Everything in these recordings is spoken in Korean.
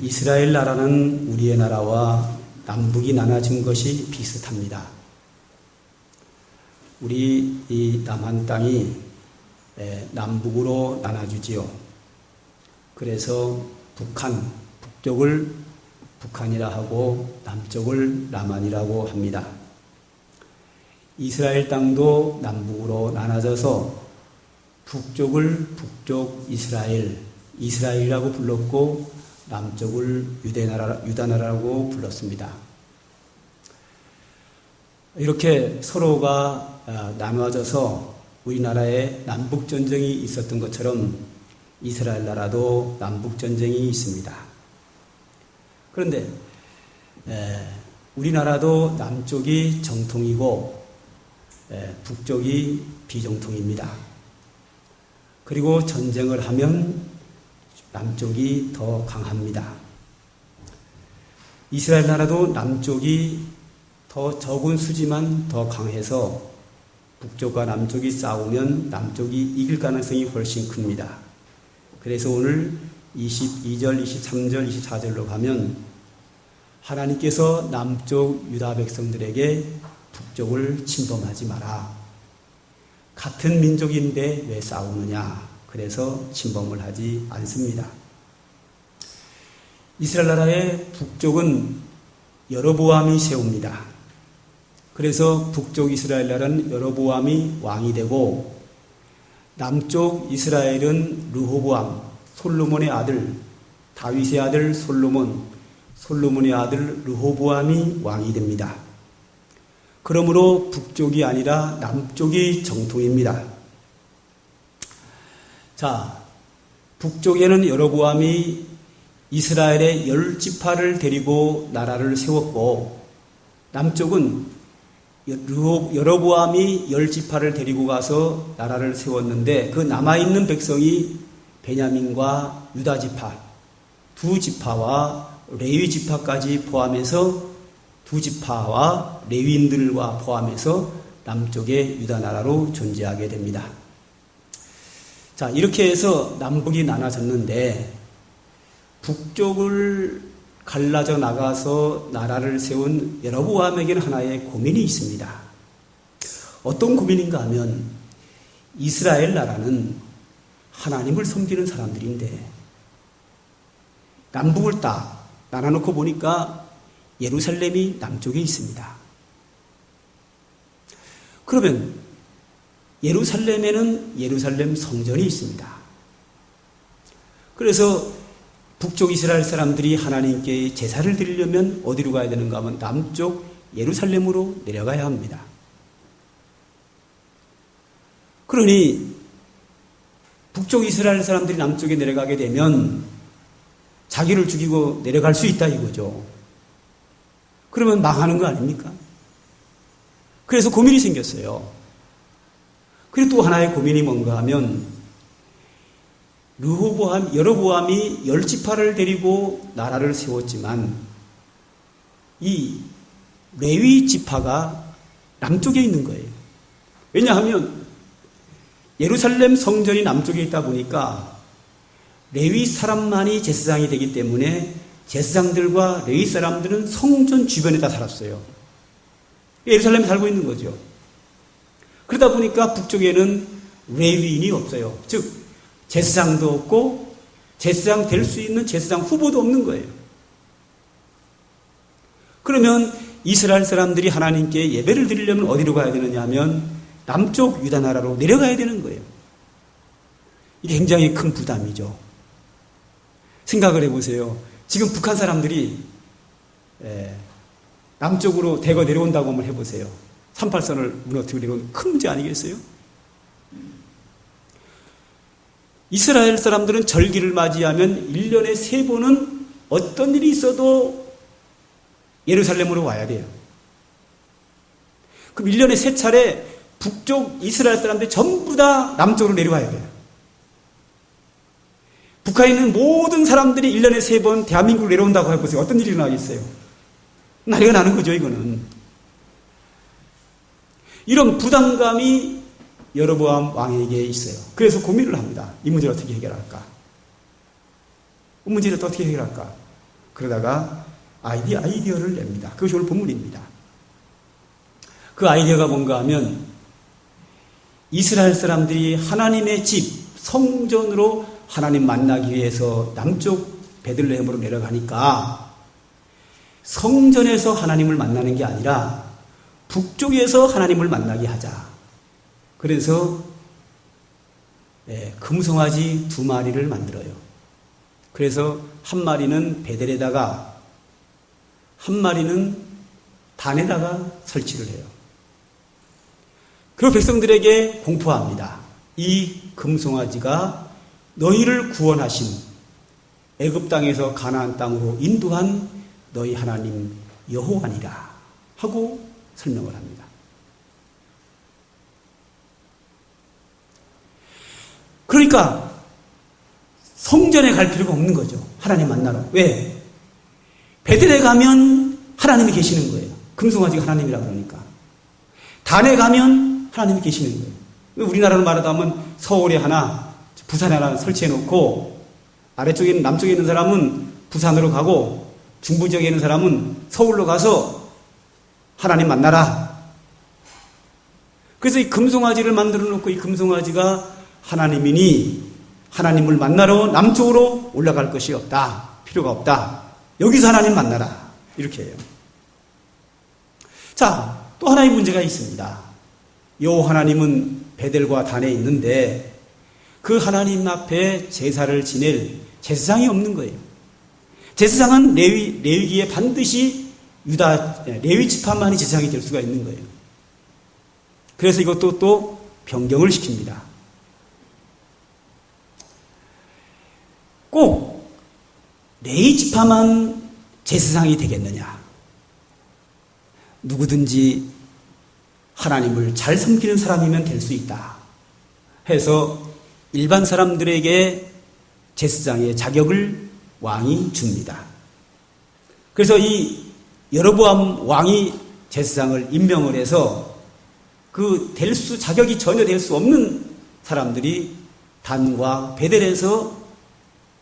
이스라엘 나라는 우리의 나라와 남북이 나눠진 것이 비슷합니다. 우리 이 남한 땅이 남북으로 나눠주지요. 그래서 북쪽을 북한이라 하고 남쪽을 남한이라고 합니다. 이스라엘 땅도 남북으로 나눠져서 북쪽을 북쪽 이스라엘이라고 불렀고 남쪽을 유다나라라고 불렀습니다. 이렇게 서로가 나눠져서 우리나라에 남북전쟁이 있었던 것처럼 이스라엘 나라도 남북전쟁이 있습니다. 그런데 우리나라도 남쪽이 정통이고 북쪽이 비정통입니다. 그리고 전쟁을 하면 남쪽이 더 강합니다. 이스라엘 나라도 남쪽이 더 적은 수지만 더 강해서 북쪽과 남쪽이 싸우면 남쪽이 이길 가능성이 훨씬 큽니다. 그래서 오늘 22절, 23절, 24절로 가면 하나님께서 남쪽 유다 백성들에게 북쪽을 침범하지 마라. 같은 민족인데 왜 싸우느냐. 그래서 침범을 하지 않습니다. 이스라엘 나라의 북쪽은 여로보암이 세웁니다. 그래서 북쪽 이스라엘 나라는 여로보암이 왕이 되고 남쪽 이스라엘은 르호보암, 솔로몬의 아들, 다윗의 아들 솔로몬의 아들 르호보암이 왕이 됩니다. 그러므로 북쪽이 아니라 남쪽이 정통입니다. 자, 북쪽에는 여로보암이 이스라엘의 10지파를 데리고 나라를 세웠고 남쪽은 여로보암이 10지파를 데리고 가서 나라를 세웠는데 그 남아있는 백성이 베냐민과 유다지파, 두 지파와 레위지파까지 포함해서 두 지파와 레위인들과 포함해서 남쪽의 유다나라로 존재하게 됩니다. 자, 이렇게 해서 남북이 나눠졌는데 북쪽을 갈라져 나가서 나라를 세운 여로보암에게는 하나의 고민이 있습니다. 어떤 고민인가 하면 이스라엘 나라는 하나님을 섬기는 사람들인데 남북을 딱 나눠놓고 보니까 예루살렘이 남쪽에 있습니다. 그러면 예루살렘에는 예루살렘 성전이 있습니다. 그래서 북쪽 이스라엘 사람들이 하나님께 제사를 드리려면 어디로 가야 되는가 하면 남쪽 예루살렘으로 내려가야 합니다. 그러니 북쪽 이스라엘 사람들이 남쪽에 내려가게 되면 자기를 죽이고 내려갈 수 있다 이거죠. 그러면 망하는 거 아닙니까? 그래서 고민이 생겼어요. 그리고 또 하나의 고민이 뭔가 하면 여로보암이 10지파를 데리고 나라를 세웠지만 이 레위 지파가 남쪽에 있는 거예요. 왜냐하면 예루살렘 성전이 남쪽에 있다 보니까 레위 사람만이 제사장이 되기 때문에 제사장들과 레위 사람들은 성전 주변에 다 살았어요. 예루살렘에 살고 있는 거죠. 그러다 보니까 북쪽에는 레위인이 없어요. 즉 제사장도 없고 제사장 될 수 있는 제사장 후보도 없는 거예요. 그러면 이스라엘 사람들이 하나님께 예배를 드리려면 어디로 가야 되느냐 하면 남쪽 유다 나라로 내려가야 되는 거예요. 이게 굉장히 큰 부담이죠. 생각을 해보세요. 지금 북한 사람들이 남쪽으로 대거 내려온다고 한번 해보세요. 38선을 무너뜨리고 내려오는 큰 문제 아니겠어요? 이스라엘 사람들은 절기를 맞이하면 1년에 3번은 어떤 일이 있어도 예루살렘으로 와야 돼요. 그럼 1년에 3차례 북쪽 이스라엘 사람들이 전부 다 남쪽으로 내려와야 돼요. 북한에 있는 모든 사람들이 1년에 3번 대한민국으로 내려온다고 해보세요. 어떤 일이 일어나겠어요? 난리가 나는 거죠, 이거는. 이런 부담감이 여로보암 왕에게 있어요. 그래서 고민을 합니다. 이 문제를 어떻게 해결할까? 이 문제를 어떻게 해결할까? 그러다가 아이디어를 냅니다. 그것이 오늘 본문입니다. 그 아이디어가 뭔가 하면 이스라엘 사람들이 하나님의 집, 성전으로 하나님 만나기 위해서 남쪽 베들레헴으로 내려가니까 성전에서 하나님을 만나는 게 아니라 북쪽에서 하나님을 만나게 하자. 그래서 금송아지 2마리를 만들어요. 그래서 한 마리는 베델에다가 한 마리는 단에다가 설치를 해요. 그리고 백성들에게 공포합니다. 이 금송아지가 너희를 구원하신 애굽 땅에서 가나안 땅으로 인도한 너희 하나님 여호와니라 하고 설명을 합니다. 그러니까 성전에 갈 필요가 없는 거죠. 하나님 만나러. 왜? 베델에 가면 하나님이 계시는 거예요. 금송아지가 하나님이라 그러니까. 단에 가면 하나님이 계시는 거예요. 우리나라로 말하자면 서울에 하나, 부산에 하나 설치해 놓고 아래쪽에 남쪽에 있는 사람은 부산으로 가고 중부 지역에 있는 사람은 서울로 가서 하나님 만나라. 그래서 이 금송아지를 만들어 놓고 이 금송아지가 하나님이니 하나님을 만나러 남쪽으로 올라갈 것이 없다. 필요가 없다. 여기서 하나님 만나라. 이렇게 해요. 자, 또 하나의 문제가 있습니다. 요 하나님은 베델과 단에 있는데 그 하나님 앞에 제사를 지낼 제사장이 없는 거예요. 제사장은 레위기에 반드시 레위 지파만이 제사장이 될 수가 있는 거예요. 그래서 이것도 또 변경을 시킵니다. 꼭 레위 지파만 제사장이 되겠느냐? 누구든지 하나님을 잘 섬기는 사람이면 될 수 있다 해서 일반 사람들에게 제사장의 자격을 왕이 줍니다. 그래서 이 여로보암 왕이 제사장을 임명을 해서 자격이 전혀 될 수 없는 사람들이 단과 베델에서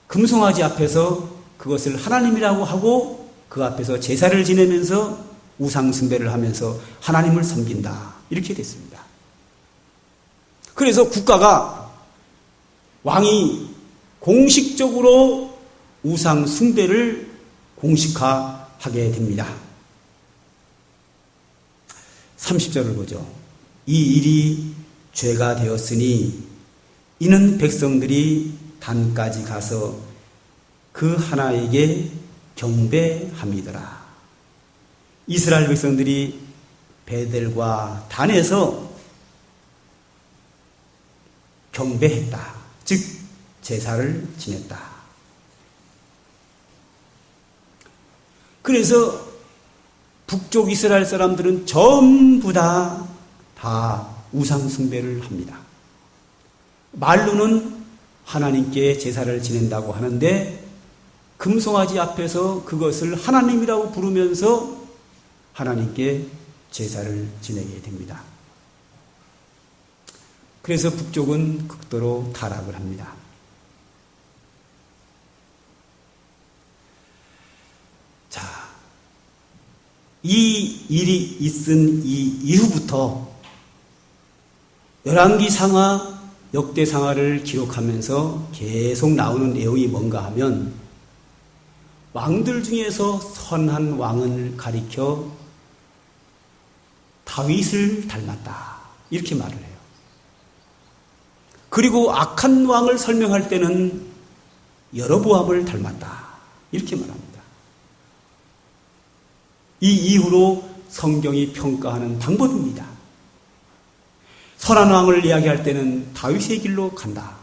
금송아지 앞에서 그것을 하나님이라고 하고 그 앞에서 제사를 지내면서 우상 숭배를 하면서 하나님을 섬긴다. 이렇게 됐습니다. 그래서 국가가 왕이 공식적으로 우상 숭배를 공식화하게 됩니다. 30절을 보죠. 이 일이 죄가 되었으니 이는 백성들이 단까지 가서 그 하나에게 경배함이더라. 이스라엘 백성들이 베델과 단에서 경배했다. 즉 제사를 지냈다. 그래서 북쪽 이스라엘 사람들은 전부 다 우상 숭배를 합니다. 말로는 하나님께 제사를 지낸다고 하는데 금송아지 앞에서 그것을 하나님이라고 부르면서 하나님께 제사를 지내게 됩니다. 그래서 북쪽은 극도로 타락을 합니다. 자, 이 일이 있은 이 이후부터 열왕기상하, 역대상하를 기록하면서 계속 나오는 내용이 뭔가 하면 왕들 중에서 선한 왕을 가리켜 다윗을 닮았다. 이렇게 말을 해요. 그리고 악한 왕을 설명할 때는 여로보암을 닮았다. 이렇게 말합니다. 이 이후로 성경이 평가하는 방법입니다. 선한 왕을 이야기할 때는 다윗의 길로 간다.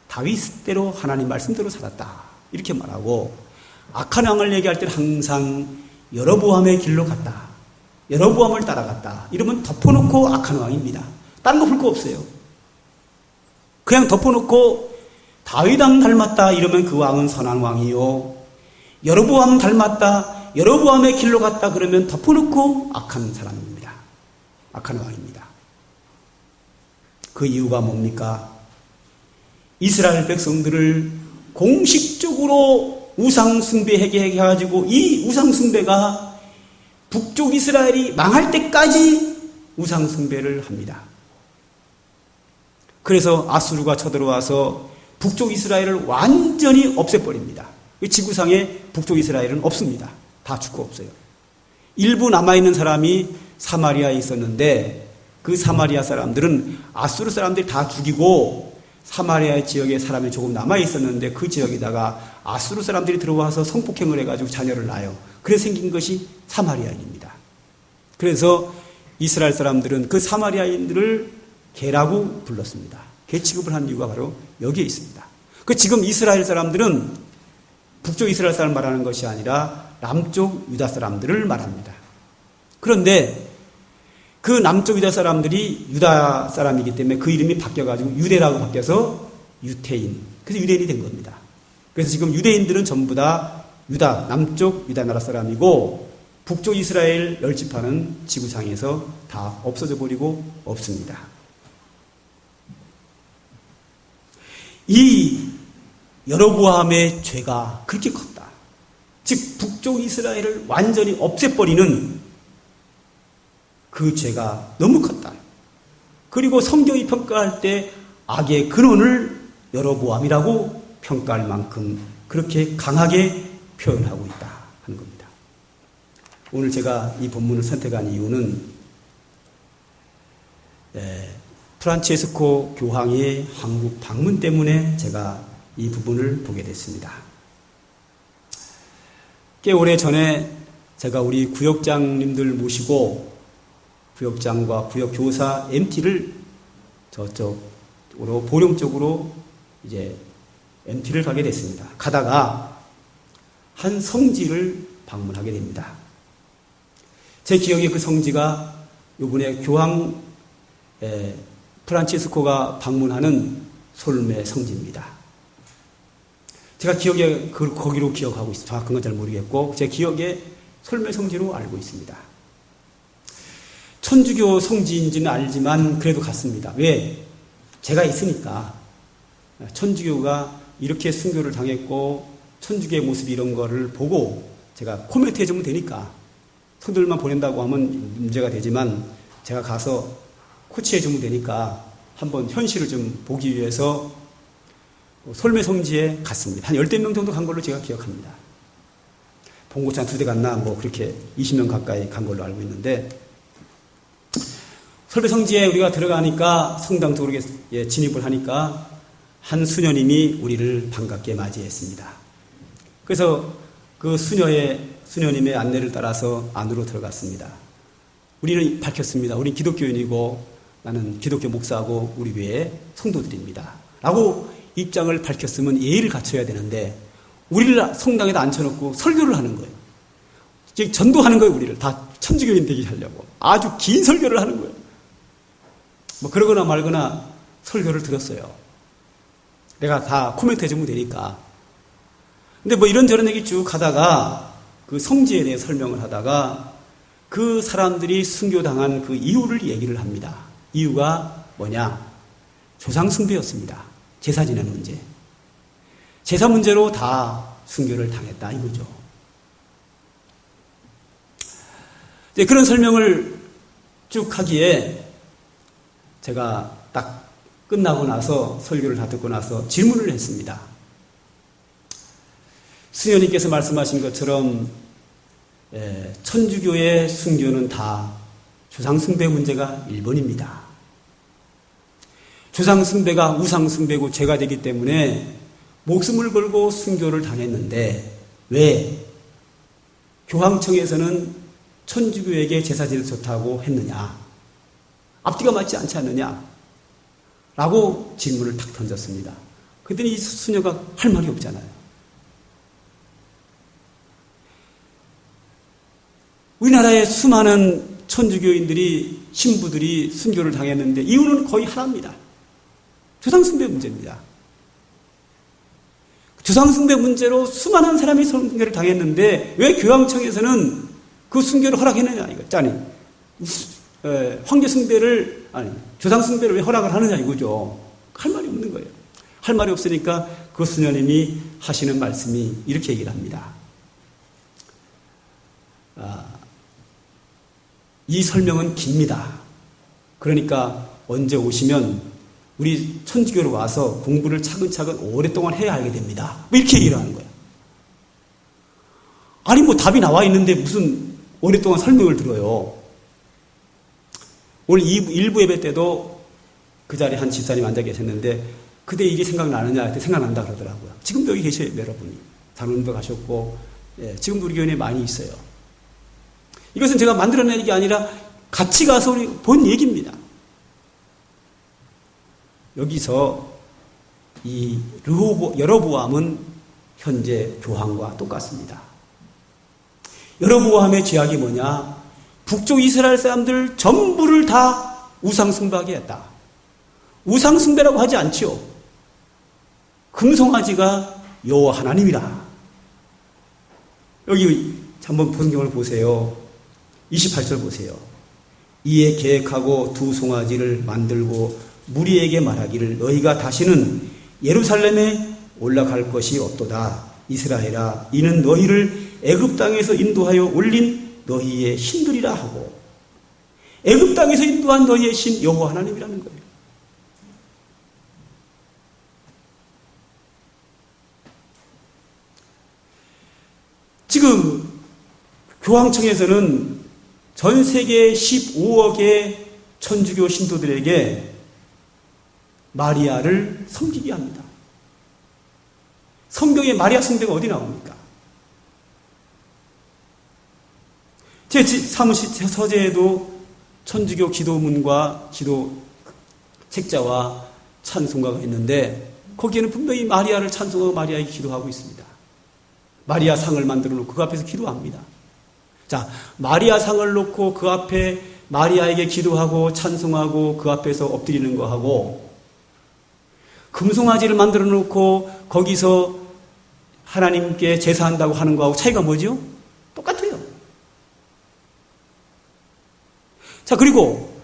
다윗대로 하나님 말씀대로 살았다. 이렇게 말하고 악한 왕을 얘기할 때는 항상 여로보암의 길로 갔다. 여로보암을 따라갔다. 이러면 덮어놓고 악한 왕입니다. 다른 거 볼 거 없어요. 그냥 덮어놓고 다윗왕 닮았다 이러면 그 왕은 선한 왕이요. 여로보암 닮았다. 여로보암의 길로 갔다 그러면 덮어놓고 악한 사람입니다. 악한 왕입니다. 그 이유가 뭡니까? 이스라엘 백성들을 공식적으로 우상숭배하게 해가지고 이 우상숭배가 북쪽 이스라엘이 망할 때까지 우상숭배를 합니다. 그래서 아수르가 쳐들어와서 북쪽 이스라엘을 완전히 없애버립니다. 지구상에 북쪽 이스라엘은 없습니다. 다 죽고 없어요. 일부 남아있는 사람이 사마리아에 있었는데 그 사마리아 사람들은 아수르 사람들이 다 죽이고 사마리아 지역에 사람이 조금 남아있었는데 그 지역에다가 아수르 사람들이 들어와서 성폭행을 해가지고 자녀를 낳아요. 그래서 생긴 것이 사마리아인입니다. 그래서 이스라엘 사람들은 그 사마리아인들을 개라고 불렀습니다. 개 취급을 한 이유가 바로 여기에 있습니다. 지금 이스라엘 사람들은 북쪽 이스라엘 사람 말하는 것이 아니라 남쪽 유다 사람들을 말합니다. 그런데 그 남쪽 유다 사람들이 유다 사람이기 때문에 그 이름이 바뀌어가지고 유대라고 바뀌어서 유태인. 그래서 유대인이 된 겁니다. 그래서 지금 유대인들은 전부 다 유다, 남쪽 유다 나라 사람이고 북쪽 이스라엘 10지파는 지구상에서 다 없어져 버리고 없습니다. 이 여로보암의 죄가 그렇게 컸다. 즉 북쪽 이스라엘을 완전히 없애버리는 그 죄가 너무 컸다. 그리고 성경이 평가할 때 악의 근원을 여로보암이라고 평가할 만큼 그렇게 강하게 표현하고 있다 하는 겁니다. 오늘 제가 이 본문을 선택한 이유는 프란체스코 교황의 한국 방문 때문에 제가 이 부분을 보게 됐습니다. 꽤 오래 전에 제가 우리 구역장님들 모시고 구역장과 구역교사 MT를 저쪽으로 보령 쪽으로 이제 MT를 가게 됐습니다. 가다가 한 성지를 방문하게 됩니다. 제 기억에 그 성지가 이번에 교황 프란치스코가 방문하는 솔메 성지입니다. 제가 기억에 거기로 기억하고 있어요. 정확한 건 잘 모르겠고 제 기억에 솔메 성지로 알고 있습니다. 천주교 성지인지는 알지만 그래도 갔습니다. 왜? 제가 있으니까. 천주교가 이렇게 순교를 당했고 천주교의 모습 이런 거를 보고 제가 코멘트 해주면 되니까 성도들만 보낸다고 하면 문제가 되지만 제가 가서 코치해주면 되니까 한번 현실을 좀 보기 위해서 솔메 성지에 갔습니다. 한 10대 명 정도 간 걸로 제가 기억합니다. 봉고차 한 2대 갔나 뭐 그렇게 20명 가까이 간 걸로 알고 있는데 솔메 성지에 우리가 들어가니까 성당 쪽으로 진입을 하니까 한 수녀님이 우리를 반갑게 맞이했습니다. 그래서 그 수녀님의 안내를 따라서 안으로 들어갔습니다. 우리는 밝혔습니다. 우리는 기독교인이고 나는 기독교 목사하고 우리 교회 성도들입니다. 라고 입장을 밝혔으면 예의를 갖춰야 되는데 우리를 성당에다 앉혀놓고 설교를 하는 거예요. 즉 전도하는 거예요. 우리를 다 천주교인 되게 하려고 아주 긴 설교를 하는 거예요. 뭐 그러거나 말거나 설교를 들었어요. 내가 다 코멘트 해주면 되니까. 근데 뭐 이런저런 얘기 쭉 하다가 그 성지에 대해 설명을 하다가 그 사람들이 순교당한 그 이유를 얘기를 합니다. 이유가 뭐냐? 조상숭배였습니다. 제사 지내는 문제. 제사 문제로 다 순교를 당했다 이거죠. 이제 그런 설명을 쭉 하기에 제가 딱 끝나고 나서 설교를 다 듣고 나서 질문을 했습니다. 수녀님께서 말씀하신 것처럼 천주교의 순교는 다 조상숭배 문제가 1번입니다. 조상숭배가 우상숭배고 죄가 되기 때문에 목숨을 걸고 순교를 당했는데 왜 교황청에서는 천주교에게 제사 지내도 좋다고 했느냐? 앞뒤가 맞지 않지 않느냐? 라고 질문을 탁 던졌습니다. 그랬더니 이 수녀가 할 말이 없잖아요. 우리나라의 수많은 천주교인들이 신부들이 순교를 당했는데 이유는 거의 하나입니다. 조상숭배 문제입니다. 조상숭배 문제로 수많은 사람이 순교를 당했는데 왜 교황청에서는 그 순교를 허락했느냐 이거죠. 아니 황제숭배를 조상숭배를 왜 허락을 하느냐 이거죠. 할 말이 없는 거예요. 할 말이 없으니까 그 수녀님이 하시는 말씀이 이렇게 얘기를 합니다. 이 설명은 깁니다. 그러니까 언제 오시면 우리 천주교로 와서 공부를 차근차근 오랫동안 해야 알게 됩니다. 뭐 이렇게 얘기를 하는 거예요. 아니 뭐 답이 나와 있는데 무슨 오랫동안 설명을 들어요. 오늘 1부 예배 때도 그 자리에 한 집사님 앉아 계셨는데 그때 이게 생각나느냐 했더니 생각난다 그러더라고요. 지금도 여기 계셔요. 여러분이. 장로님도 가셨고 지금도 우리 교회에 많이 있어요. 이것은 제가 만들어낸 얘기 아니라 같이 가서 우리 본 얘기입니다. 여기서 이 여로보암은 현재 교황과 똑같습니다. 여로보암의 죄악이 뭐냐? 북쪽 이스라엘 사람들 전부를 다 우상숭배하게 했다. 우상숭배라고 하지 않지요. 금송아지가 여호와 하나님이라. 여기 한번 성경을 보세요. 28절 보세요. 이에 계획하고 두 송아지를 만들고 무리에게 말하기를 너희가 다시는 예루살렘에 올라갈 것이 없도다. 이스라엘아 이는 너희를 애굽 땅에서 인도하여 올린 너희의 신들이라 하고 애굽 땅에서 인도한 너희의 신 여호와 하나님이라는 거예요. 지금 교황청에서는 전 세계 15억의 천주교 신도들에게 마리아를 섬기게 합니다. 성경에 마리아 숭배가 어디 나옵니까? 제 사무실 서재에도 천주교 기도문과 기도 책자와 찬송가가 있는데 거기에는 분명히 마리아를 찬송하고 마리아에게 기도하고 있습니다. 마리아 상을 만들어 놓고 그 앞에서 기도합니다. 자, 마리아 상을 놓고 그 앞에 마리아에게 기도하고 찬송하고 그 앞에서 엎드리는 거하고 금송아지를 만들어 놓고 거기서 하나님께 제사한다고 하는 거하고 차이가 뭐죠? 똑같아요. 자, 그리고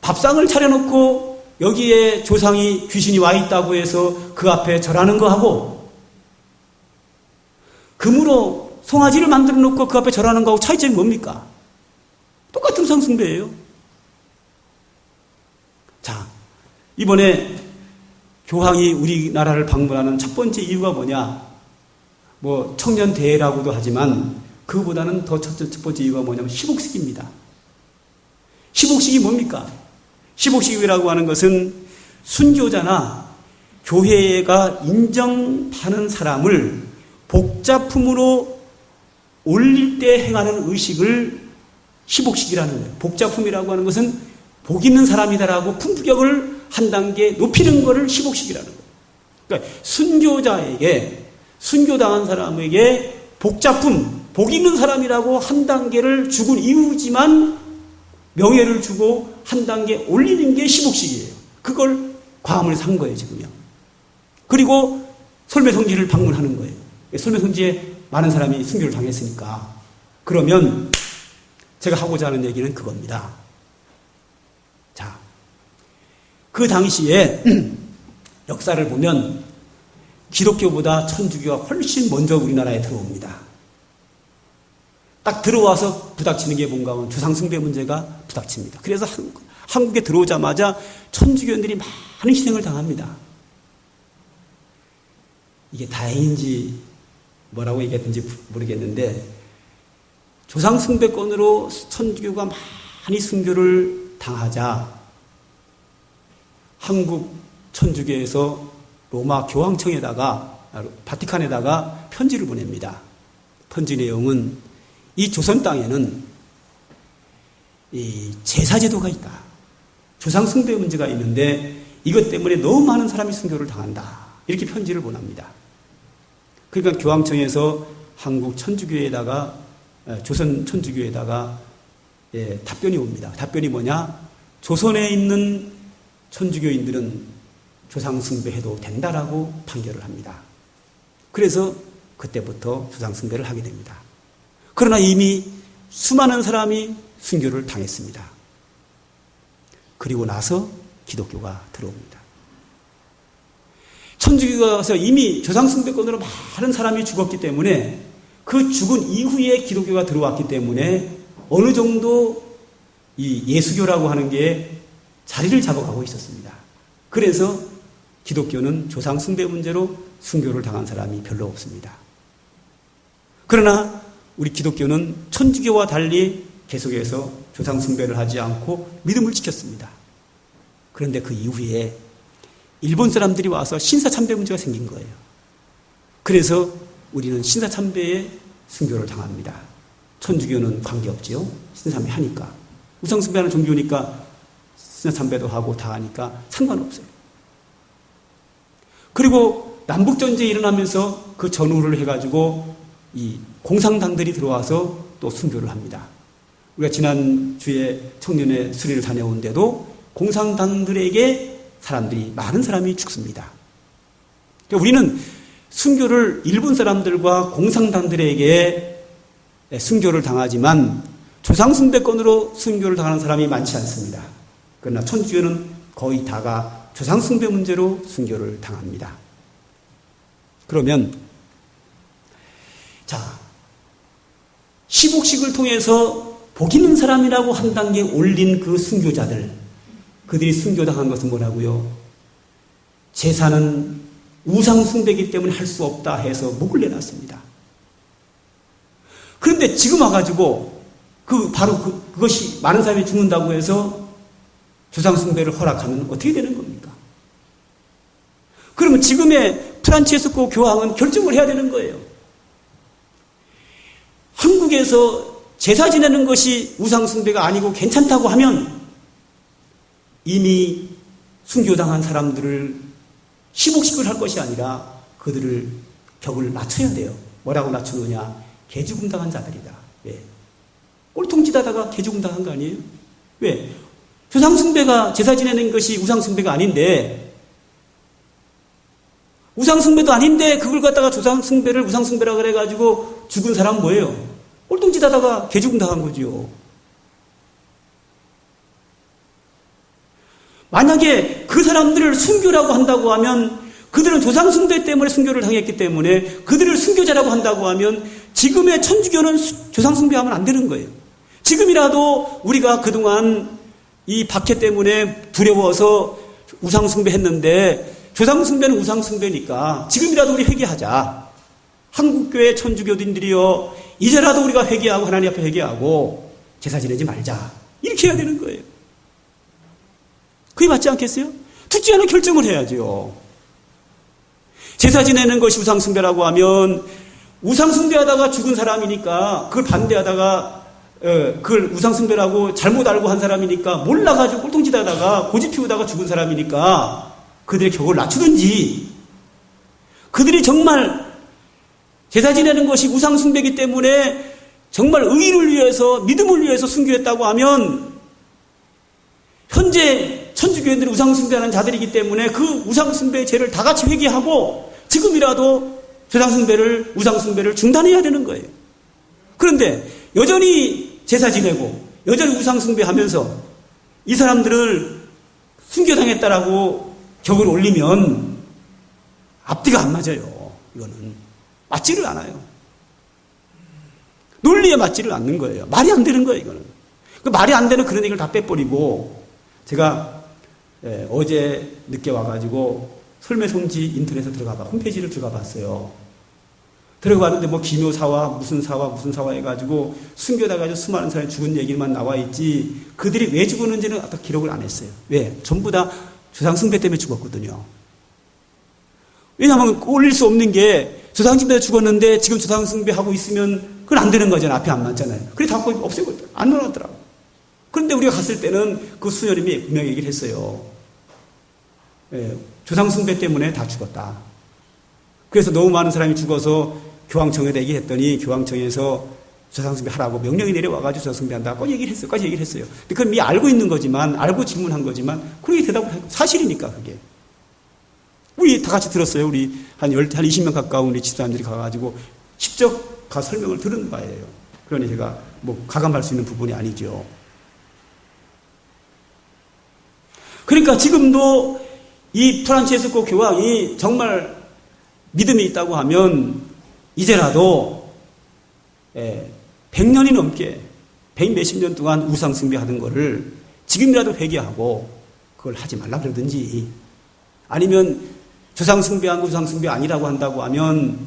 밥상을 차려놓고 여기에 조상이 귀신이 와 있다고 해서 그 앞에 절하는 거하고 금으로 송아지를 만들어 놓고 그 앞에 절하는 거하고 차이점이 뭡니까? 똑같은 우상숭배예요. 자, 이번에 교황이 우리나라를 방문하는 첫 번째 이유가 뭐냐? 뭐 청년대회라고도 하지만 그거보다는 더 첫 번째 이유가 뭐냐면 시복식입니다. 시복식이 뭡니까? 시복식이라고 하는 것은 순교자나 교회가 인정하는 사람을 복자품으로 올릴 때 행하는 의식을 시복식이라는 거예요. 복자품이라고 하는 것은 복 있는 사람이다라고 품격을 한 단계 높이는 것을 시복식이라는 거예요. 그러니까 순교자에게, 순교당한 사람에게 복자품, 복 있는 사람이라고 한 단계를 죽은 이유지만 명예를 주고 한 단계 올리는 게 시복식이에요. 그걸 과음을 산 거예요, 지금요. 그리고 솔매성지를 방문하는 거예요. 솔매성지에 많은 사람이 순교를 당했으니까. 그러면 제가 하고자 하는 얘기는 그겁니다. 자, 그 당시에 역사를 보면 기독교보다 천주교가 훨씬 먼저 우리나라에 들어옵니다. 딱 들어와서 부닥치는 게 뭔가 하면 조상숭배 문제가 부닥칩니다. 그래서 한국에 들어오자마자 천주교인들이 많은 희생을 당합니다. 이게 다행인지 뭐라고 얘기했는지 모르겠는데 조상숭배권으로 천주교가 많이 순교를 당하자 한국 천주교에서 로마 교황청에다가 바티칸에다가 편지를 보냅니다. 편지 내용은 이 조선 땅에는 이 제사제도가 있다. 조상숭배 문제가 있는데 이것 때문에 너무 많은 사람이 순교를 당한다. 이렇게 편지를 보냅니다. 그러니까 교황청에서 한국 천주교에다가 조선 천주교에다가 답변이 옵니다. 답변이 뭐냐? 조선에 있는 천주교인들은 조상숭배해도 된다라고 판결을 합니다. 그래서 그때부터 조상숭배를 하게 됩니다. 그러나 이미 수많은 사람이 순교를 당했습니다. 그리고 나서 기독교가 들어옵니다. 천주교에서 이미 조상숭배권으로 많은 사람이 죽었기 때문에 그 죽은 이후에 기독교가 들어왔기 때문에 어느 정도 이 예수교라고 하는 게 자리를 잡아가고 있었습니다. 그래서 기독교는 조상숭배 문제로 순교를 당한 사람이 별로 없습니다. 그러나 우리 기독교는 천주교와 달리 계속해서 조상숭배를 하지 않고 믿음을 지켰습니다. 그런데 그 이후에 일본 사람들이 와서 신사참배 문제가 생긴 거예요. 그래서 우리는 신사참배에 순교를 당합니다. 천주교는 관계없지요. 신사참배 하니까. 우상숭배하는 종교니까 신사참배도 하고 다 하니까 상관없어요. 그리고 남북전쟁이 일어나면서 그 전후를 해가지고 이 공산당들이 들어와서 또 순교를 합니다. 우리가 지난주에 청년의 수리를 다녀온데도 공산당들에게 많은 사람이 죽습니다. 그러니까 우리는 순교를 일본 사람들과 공산당들에게 순교를 당하지만 조상숭배권으로 순교를 당하는 사람이 많지 않습니다. 그러나 천주교는 거의 다가 조상숭배 문제로 순교를 당합니다. 그러면 자, 시복식을 통해서 복 있는 사람이라고 한 단계 올린 그 순교자들, 그들이 순교당한 것은 뭐라고요? 제사는 우상숭배이기 때문에 할 수 없다 해서 목을 내놨습니다. 그런데 지금 와가지고 그것이 많은 사람이 죽는다고 해서 조상숭배를 허락하면 어떻게 되는 겁니까? 그러면 지금의 프란치스코 교황은 결정을 해야 되는 거예요. 한국에서 제사 지내는 것이 우상숭배가 아니고 괜찮다고 하면 이미 순교당한 사람들을 시복식을 할 것이 아니라 그들을 격을 낮춰야 돼요. 뭐라고 낮추느냐? 개죽음당한 자들이다. 왜? 꼴통짓하다가 개죽음당한 거 아니에요? 왜? 조상숭배가 제사 지내는 것이 우상숭배가 아닌데, 우상숭배도 아닌데 그걸 갖다가 조상숭배를 우상숭배라고 그래가지고 죽은 사람은 뭐예요? 꼴통짓하다가 개죽음당한 거지요. 만약에 그 사람들을 순교라고 한다고 하면 그들은 조상숭배 때문에 순교를 당했기 때문에 그들을 순교자라고 한다고 하면 지금의 천주교는 조상숭배하면 안 되는 거예요. 지금이라도 우리가 그동안 이 박해 때문에 두려워서 우상숭배했는데 조상숭배는 우상숭배니까 지금이라도 우리 회개하자. 한국교회 천주교인들이여 이제라도 우리가 회개하고 하나님 앞에 회개하고 제사 지내지 말자. 이렇게 해야 되는 거예요. 그게 맞지 않겠어요? 듣지 않은 결정을 해야죠. 제사 지내는 것이 우상숭배라고 하면 우상숭배하다가 죽은 사람이니까 그걸 반대하다가 그걸 우상숭배라고 잘못 알고 한 사람이니까 몰라가지고 꼴통짓하다가 고집 피우다가 죽은 사람이니까 그들의 격을 낮추든지 그들이 정말 제사 지내는 것이 우상숭배이기 때문에 정말 의의를 위해서 믿음을 위해서 순교했다고 하면 현재 천주교인들이 우상숭배하는 자들이기 때문에 그 우상숭배의 죄를 다 같이 회개하고 지금이라도 조상숭배를 우상숭배를 중단해야 되는 거예요. 그런데 여전히 제사 지내고 여전히 우상숭배하면서 이 사람들을 순교당했다라고 격을 올리면 앞뒤가 안 맞아요. 이거는 맞지를 않아요. 논리에 맞지를 않는 거예요. 말이 안 되는 거예요. 이거는 그 말이 안 되는 그런 얘기를 다 빼버리고 제가 어제 늦게 와가지고 설매송지 인터넷에 홈페이지를 들어가 봤어요. 들어가봤는데 뭐 기묘사화 무슨 사화 해가지고 숨겨다가지고 수많은 사람이 죽은 얘기만 나와 있지 그들이 왜 죽었는지는 아까 기록을 안 했어요. 왜? 전부 다 조상숭배 때문에 죽었거든요. 왜냐하면 올릴 수 없는 게 조상숭배 죽었는데 지금 조상숭배하고 있으면 그건 안 되는 거잖아요. 앞에 안 맞잖아요. 그래 다 없애고 안 놀았더라고. 그런데 우리가 갔을 때는 그 수녀님이 분명히 얘기를 했어요. 조상숭배 때문에 다 죽었다. 그래서 너무 많은 사람이 죽어서 교황청에다 얘기했더니 교황청에서 조상숭배 하라고 명령이 내려와가지고 조상숭배한다고 얘기를 했어요. 근데 그건 이미 알고 있는 거지만, 알고 질문한 거지만, 그렇게 대답을 하고, 사실이니까 그게. 우리 다 같이 들었어요. 우리 한 20명 가까운 우리 집사람들이 가가지고 직접 가 설명을 들은 바예요. 그러니 제가 뭐 가감할 수 있는 부분이 아니죠. 그러니까 지금도 이 프란체스코 교황이 정말 믿음이 있다고 하면 이제라도 100년이 넘게 100몇십 년 동안 우상 숭배하던 거를 지금이라도 회개하고 그걸 하지 말라 그러든지, 아니면 조상 숭배한 거 우상 숭배 아니라고 한다고 하면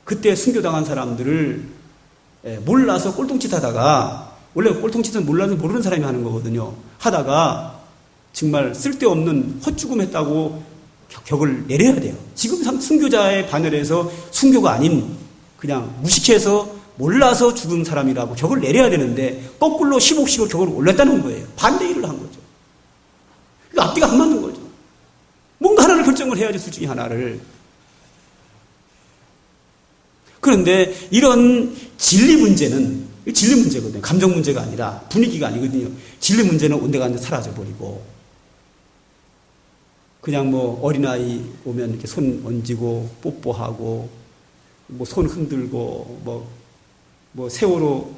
그때 순교당한 사람들을 몰라서 꼴통짓 하다가, 원래 꼴통짓은 몰라서 모르는 사람이 하는 거거든요. 하다가 정말 쓸데없는 헛죽음했다고 격을 내려야 돼요. 지금 순교자의 반열에서 순교가 아닌 그냥 무식해서 몰라서 죽은 사람이라고 격을 내려야 되는데 거꾸로 15씩을 격을 올렸다는 거예요. 반대 일을 한 거죠. 이거 앞뒤가 안 맞는 거죠. 뭔가 하나를 결정을 해야지, 둘 중에 하나를. 그런데 이런 진리 문제는 진리 문제거든요. 감정 문제가 아니라, 분위기가 아니거든요. 진리 문제는 온데간데 사라져버리고, 그냥 뭐 어린아이 오면 이렇게 손 얹고 뽀뽀하고 뭐 손 흔들고 뭐 세월호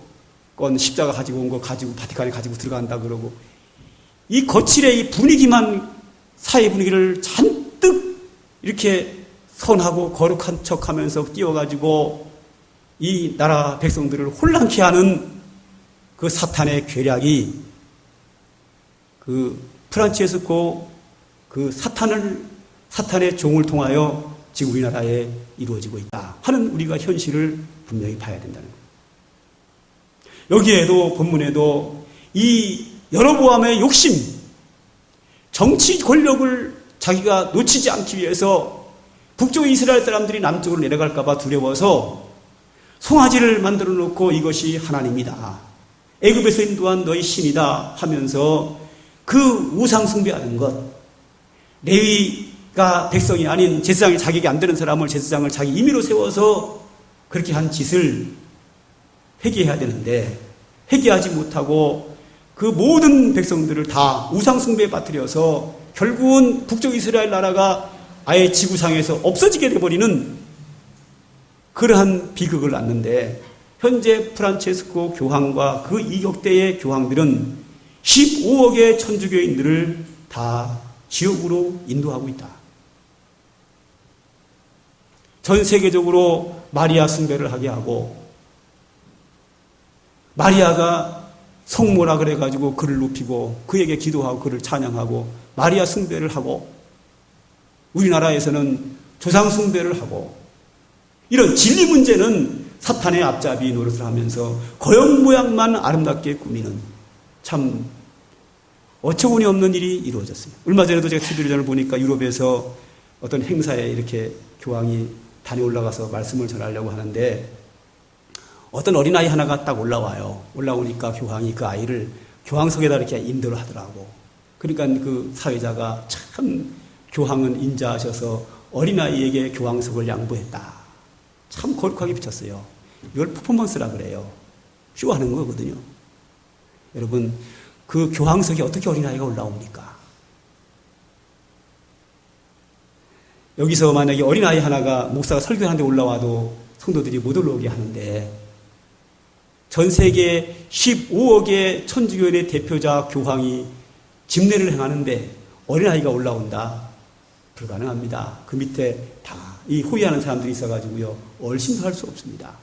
건 십자가 가지고 온 거 가지고 바티칸에 가지고 들어간다 그러고, 이 거칠의 이 분위기만, 사회 분위기를 잔뜩 이렇게 선하고 거룩한 척하면서 띄워가지고 이 나라 백성들을 혼란케 하는 그 사탄의 괴략이, 그 프란체스코 그 사탄의 종을 통하여 지금 우리나라에 이루어지고 있다 하는 우리가 현실을 분명히 봐야 된다는 거예요. 여기에도 본문에도 이 여로보암의 욕심, 정치 권력을 자기가 놓치지 않기 위해서 북쪽 이스라엘 사람들이 남쪽으로 내려갈까 봐 두려워서 송아지를 만들어 놓고 이것이 하나님이다, 애굽에서 인도한 너희 신이다 하면서 그 우상 숭배하는 것, 레위가 백성이 아닌 제사장이 자격이 안 되는 사람을 제사장을 자기 임의로 세워서 그렇게 한 짓을 회개해야 되는데 회개하지 못하고 그 모든 백성들을 다 우상 숭배에 빠뜨려서 결국은 북쪽 이스라엘 나라가 아예 지구상에서 없어지게 돼버리는 그러한 비극을 낳는데, 현재 프란체스코 교황과 그 이격대의 교황들은 15억의 천주교인들을 다 지옥으로 인도하고 있다. 전 세계적으로 마리아 숭배를 하게 하고, 마리아가 성모라 그래가지고 그를 높이고 그에게 기도하고 그를 찬양하고 마리아 숭배를 하고, 우리나라에서는 조상 숭배를 하고, 이런 진리 문제는 사탄의 앞잡이 노릇을 하면서 거역 모양만 아름답게 꾸미는 참 어처구니 없는 일이 이루어졌어요. 얼마 전에도 제가 TV를 보니까 유럽에서 어떤 행사에 이렇게 교황이 단에 올라가서 말씀을 전하려고 하는데 어떤 어린아이 하나가 딱 올라와요. 올라오니까 교황이 그 아이를 교황석에다 이렇게 인도를 하더라고. 그러니까 그 사회자가 참 교황은 인자하셔서 어린아이에게 교황석을 양보했다. 참 거룩하게 비쳤어요. 이걸 퍼포먼스라 그래요. 쇼하는 거거든요. 여러분, 그 교황석에 어떻게 어린아이가 올라옵니까? 여기서 만약에 어린아이 하나가 목사가 설교하는데 올라와도 성도들이 못 올라오게 하는데, 전 세계 15억의 천주교인의 대표자 교황이 집례를 행하는데 어린아이가 올라온다? 불가능합니다. 그 밑에 다 이 호위하는 사람들이 있어가지고요, 얼씬도 할 수 없습니다.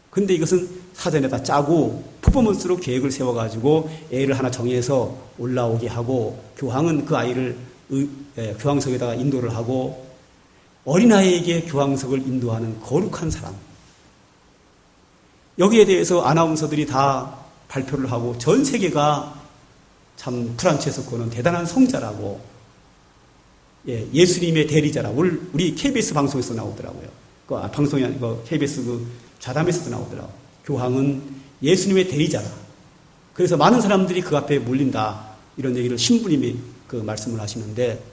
근데 이것은 사전에 다 짜고 퍼포먼스로 계획을 세워가지고 애를 하나 정해서 올라오게 하고, 교황은 그 아이를 교황석에다가 인도를 하고, 어린아이에게 교황석을 인도하는 거룩한 사람. 여기에 대해서 아나운서들이 다 발표를 하고 전 세계가 참 프란체스코는 대단한 성자라고, 예수님의 대리자라고 우리 KBS 방송에서 나오더라고요. 방송이 아니고 KBS 그 좌담에서도 나오더라고요. 교황은 예수님의 대리자라. 그래서 많은 사람들이 그 앞에 몰린다. 이런 얘기를 신부님이 그 말씀을 하시는데,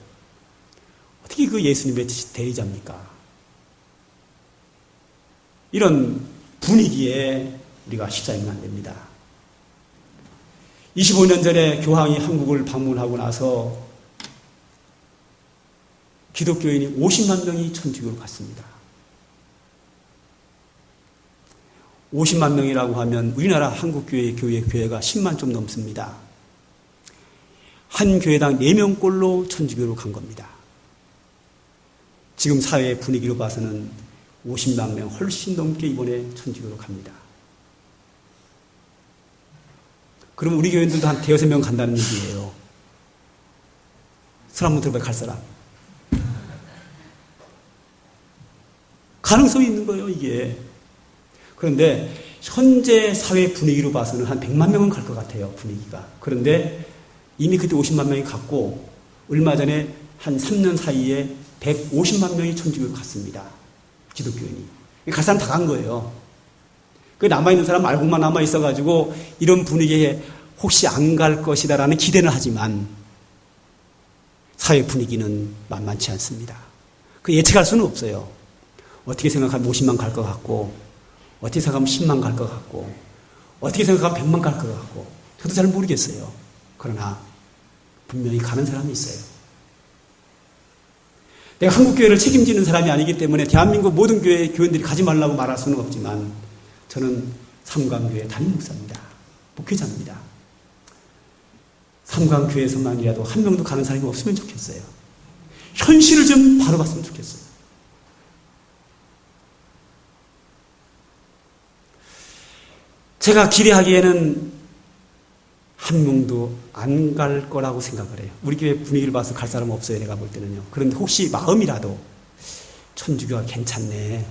어떻게 그 예수님의 대리자입니까? 이런 분위기에 우리가 휩싸이면 안 됩니다. 25년 전에 교황이 한국을 방문하고 나서 기독교인이 50만 명이 천주교로 갔습니다. 50만 명이라고 하면 우리나라 한국교회가 10만 좀 넘습니다. 한 교회당 4명꼴로 천주교로 간 겁니다. 지금 사회의 분위기로 봐서는 50만 명 훨씬 넘게 이번에 천주교로 갑니다. 그럼 우리 교인들도 한 대여섯 명 간다는 얘기예요. 손 한번 들어봐요, 갈 사람. 가능성이 있는 거예요, 이게. 그런데 현재 사회 분위기로 봐서는 한 100만 명은 갈 것 같아요, 분위기가. 그런데 이미 그때 50만 명이 갔고 얼마 전에 한 3년 사이에 150만 명이 천주교로 갔습니다. 기독교인이. 갈 사람 다 간 거예요. 그 남아있는 사람 말고만 남아있어가지고 이런 분위기에 혹시 안 갈 것이다라는 기대는 하지만 사회 분위기는 만만치 않습니다. 그 예측할 수는 없어요. 어떻게 생각하면 50만 갈 것 같고, 어떻게 생각하면 10만 갈 것 같고, 어떻게 생각하면 100만 갈 것 같고, 저도 잘 모르겠어요. 그러나 분명히 가는 사람이 있어요. 내가 한국교회를 책임지는 사람이 아니기 때문에 대한민국 모든 교회 교인들이 가지 말라고 말할 수는 없지만 저는 삼강교회 담임 목사입니다. 목회자입니다. 삼강교회에서만이라도 한 명도 가는 사람이 없으면 좋겠어요. 현실을 좀 바로 봤으면 좋겠어요. 제가 기대하기에는 한 명도 안 갈 거라고 생각을 해요. 우리 교회 분위기를 봐서 갈 사람 없어요, 내가 볼 때는요. 그런데 혹시 마음이라도 천주교가 괜찮네.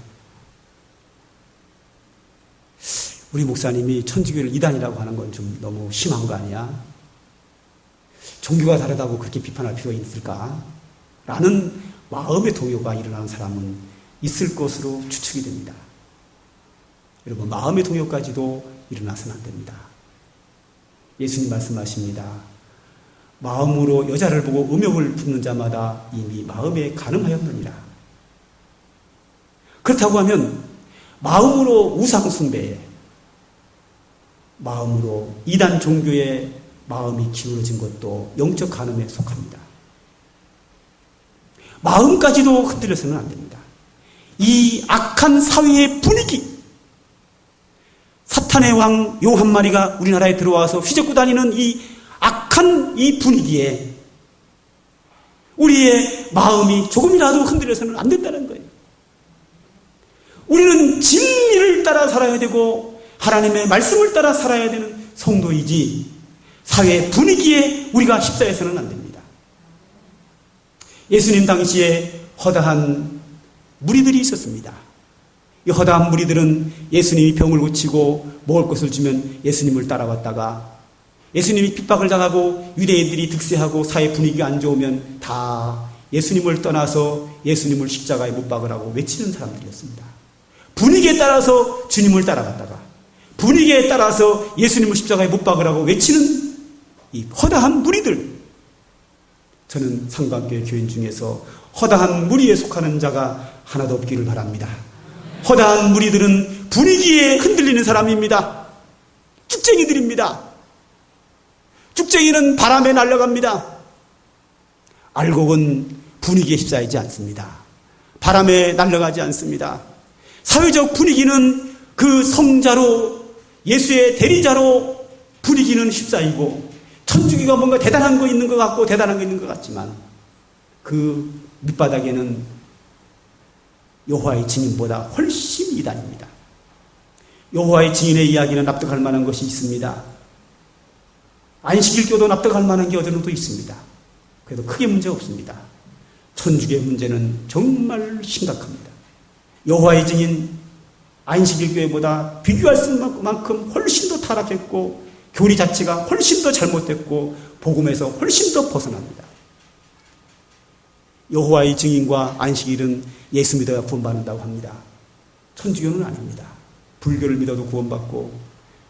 우리 목사님이 천주교를 이단이라고 하는 건 좀 너무 심한 거 아니야? 종교가 다르다고 그렇게 비판할 필요가 있을까? 라는 마음의 동요가 일어나는 사람은 있을 것으로 추측이 됩니다. 여러분, 마음의 동요까지도 일어나서는 안 됩니다. 예수님 말씀하십니다. 마음으로 여자를 보고 음욕을 품는 자마다 이미 마음에 간음하였느니라. 그렇다고 하면 마음으로 우상숭배에, 마음으로 이단 종교에 마음이 기울어진 것도 영적 간음에 속합니다. 마음까지도 흔들려서는 안 됩니다. 이 악한 사회의 분위기, 사탄의 왕 용 한 마리가 우리나라에 들어와서 휘젓고 다니는 이 악한 이 분위기에 우리의 마음이 조금이라도 흔들려서는 안 된다는 거예요. 우리는 진리를 따라 살아야 되고 하나님의 말씀을 따라 살아야 되는 성도이지 사회 분위기에 우리가 휩싸여서는 안 됩니다. 예수님 당시에 허다한 무리들이 있었습니다. 이 허다한 무리들은 예수님이 병을 고치고 먹을 것을 주면 예수님을 따라왔다가 예수님이 핍박을 당하고 유대인들이 득세하고 사회 분위기가 안 좋으면 다 예수님을 떠나서 예수님을 십자가에 못 박으라고 외치는 사람들이었습니다. 분위기에 따라서 주님을 따라갔다가 분위기에 따라서 예수님을 십자가에 못 박으라고 외치는 이 허다한 무리들. 저는 삼강교회 교인 중에서 허다한 무리에 속하는 자가 하나도 없기를 바랍니다. 허다한 무리들은 분위기에 흔들리는 사람입니다. 쭉쟁이들입니다. 쭉쟁이는 바람에 날아갑니다. 알곡은 분위기에 휩싸이지 않습니다. 바람에 날아가지 않습니다. 사회적 분위기는 그 성자로 예수의 대리자로 분위기는 휩싸이고 천주교가 뭔가 대단한 거 있는 것 같고 대단한 거 있는 것 같지만 그 밑바닥에는 여호와의 증인보다 훨씬 이단입니다. 여호와의 증인의 이야기는 납득할 만한 것이 있습니다. 안식일교도 납득할 만한 게 어디는 또 있습니다. 그래도 크게 문제 없습니다. 천주교의 문제는 정말 심각합니다. 여호와의 증인 안식일교회보다 비교할 수 없을 만큼 훨씬 더 타락했고 교리 자체가 훨씬 더 잘못됐고 복음에서 훨씬 더 벗어납니다. 여호와의 증인과 안식일은 예수 믿어야 구원받는다고 합니다. 천주교는 아닙니다. 불교를 믿어도 구원받고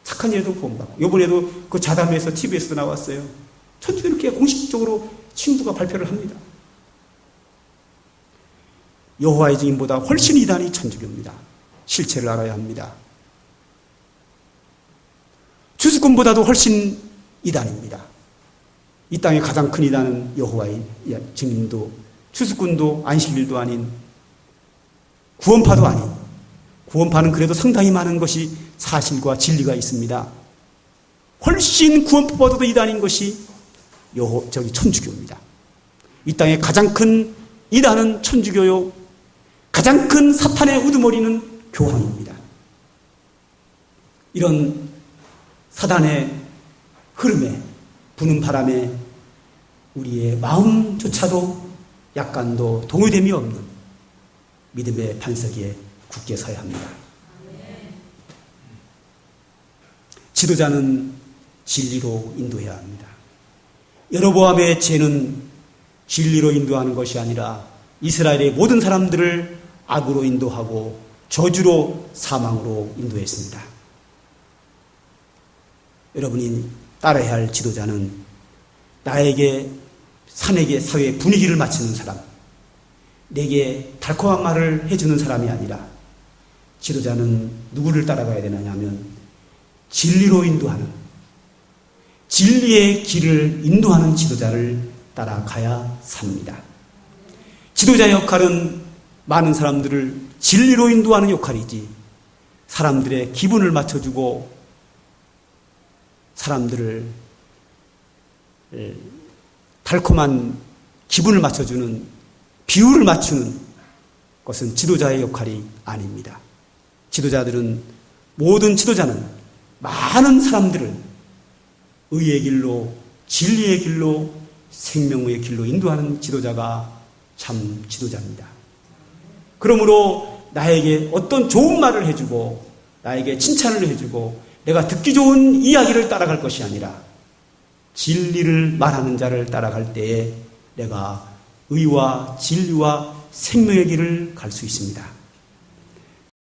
착한 일에도 구원받고 이번에도 그 자담에서 TV에서도 나왔어요. 천주교는 이렇게 공식적으로 신부가 발표를 합니다. 여호와의 증인보다 훨씬 이단이 천주교입니다. 실체를 알아야 합니다. 주수꾼보다도 훨씬 이단입니다. 이 땅의 가장 큰 이단은 여호와의 증인도 주수꾼도 안식일도 아닌 구원파도 아닌 구원파는 그래도 상당히 많은 것이 사실과 진리가 있습니다. 훨씬 구원파보다도 이단인 것이 천주교입니다. 이 땅의 가장 큰 이단은 천주교요. 가장 큰 사탄의 우두머리는 교황입니다. 이런 사단의 흐름에, 부는 바람에 우리의 마음조차도 약간도 동요됨이 없는 믿음의 반석 위에 굳게 서야 합니다. 지도자는 진리로 인도해야 합니다. 여로보암의 죄는 진리로 인도하는 것이 아니라 이스라엘의 모든 사람들을 악으로 인도하고 저주로 사망으로 인도했습니다. 여러분이 따라야 할 지도자는 나에게 산에게 사회의 분위기를 맞추는 사람, 내게 달콤한 말을 해주는 사람이 아니라 지도자는 누구를 따라가야 되느냐 하면 진리로 인도하는, 진리의 길을 인도하는 지도자를 따라가야 삽니다. 지도자의 역할은 많은 사람들을 진리로 인도하는 역할이지, 사람들의 기분을 맞춰주고 사람들을 달콤한 기분을 맞춰주는, 비율을 맞추는 것은 지도자의 역할이 아닙니다. 모든 지도자는 많은 사람들을 의의 길로, 진리의 길로, 생명의 길로 인도하는 지도자가 참 지도자입니다. 그러므로 나에게 어떤 좋은 말을 해주고 나에게 칭찬을 해주고 내가 듣기 좋은 이야기를 따라갈 것이 아니라 진리를 말하는 자를 따라갈 때에 내가 의와 진리와 생명의 길을 갈 수 있습니다.